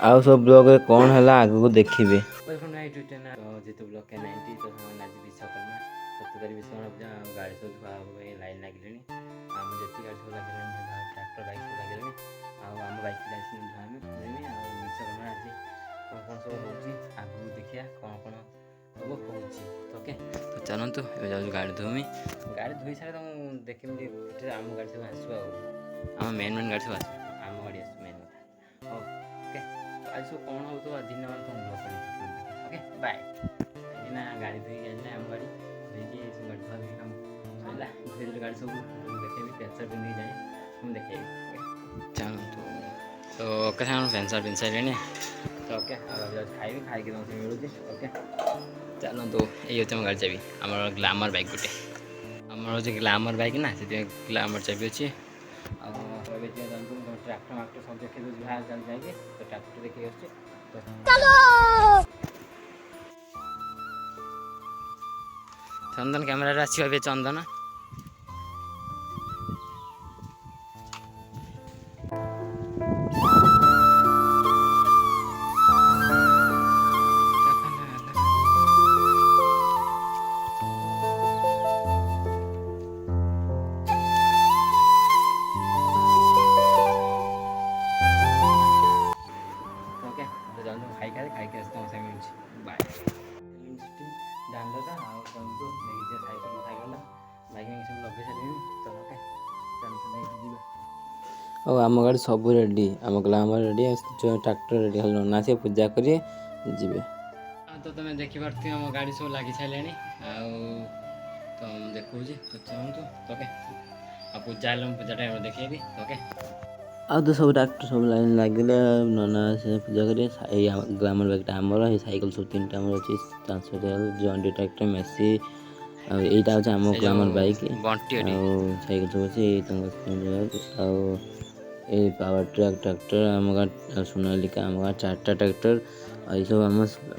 आउ सब ब्लॉग कौन है आगू देखिए। जेतु ब्लॉक के 90 तो हम आज विश्वकर्मा सत्यदारी विश्वकर्मा पूजा गाड़ी सब धुआ लाइन लगे आम जी गाड़ी सब लगे ट्राक्टर बाइक सब लगे आम बाइक धुआ विश्वकर्मा आज कौन कौन सब हो आगू देखिए कौन कौन सब हो ओके। तो चलतु जाऊँ गाड़ी धोमी गाड़ी धोई सारे तो देखी आम गाड़ी सब आसू आम मेन मेन गाड़ी सब आस आम गाड़ी आस मेन कथा ओके। आज सब कौन हो तो दिन मान तुम ब्लॉग ओके बाय। ना गाड़ी धोई आम गाड़ी धोई गाड़ी धुआ धोई काम सरला धोई गाड़ी सब देखेबी पेंसर पिंधि जाए तुम देखेबी चलतु। तो ओके पेंसर पिंध सारे तो ओके खाइबी खाई तुमसे मिलूँ ओके। चलतु ये हम गाड़ी चाबी आम ग्लामर बाइक गोटे आमर हूँ ग्लामर बाइक ना से ग्लामर चाबी अच्छे ट्राक्टर माक्टर सब देखे बाहर चल जाएंगे तो ट्राक्टर देखिए चंदन कैमेरा आसो चंदन खाई तुम साइड मिलूँ बाय डांडा आउंटू देखिए साइकेल खाईगला बाइक सब लगे सारे तो ओके चलते और आम गाड़ी सब रेडी आम ग्लामर रेडी जो ट्रैक्टर रेडी हल ना से पूजा करिए जीवे। तो तुम देखिपे आम गाड़ी सब लगी सारे तो देखो तो चलतु ओके आ पूजा पूजा टाइम देखी ओके। आउ तो सब ट्रैक्टर सब लाइन लगे नना से पूजा करिए ग्लामर बाइकटा आमर साइकेल सब 3टा आमर अच्छी ट्रांसफर जॉन्डी ट्रैक्टर मेसी यहीटा हूँ आम ग्लामर बाइक साइकेल सब अच्छे पावर ट्रैक ट्रैक्टर आम गाँ सोनालिका आम गाँ 4टा ट्रैक्टर ये सब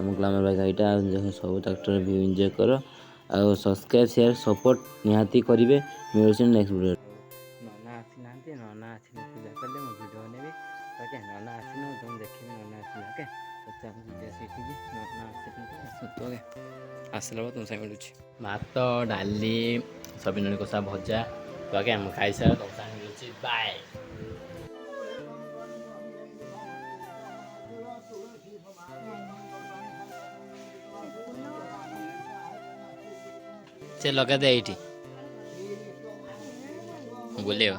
आम ग्लामर बाइक यहाँ सब ट्रैक्टर भी एंजॉय कर आ सब्सक्राइब शेयर सपोर्ट निहाती करेंगे मिलूँ नेक्स्ट वीडियो। नना आसी ना नना आसी पूजा कले मो भिडियो बनेबी ओके नना आसी ना तुम देखी नना आसी ओके। तो नना आस ओके आसला तुम साथ मिलूँ भात डाली सोयाबीन कषा भजा तो आगे हम खाई सारा तुम साथ मिलूँ बाय। से लगा दे ये बोले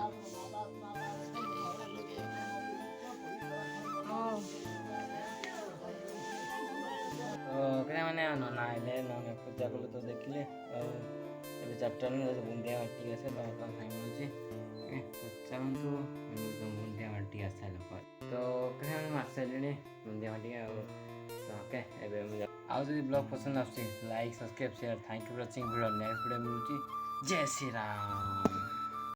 मैंने नना आइले नना पूजा कले तो देखिले 4टा बुंदिया बाटी आसे खाई मिलूँ चलतु बुंदिया बाटी आस सारे तो मास सारे बुंदिया बाटी ओके आज ब्लॉग पसंद आस like subscribe share thank you for watching video next video मिलूँ जय श्री राम।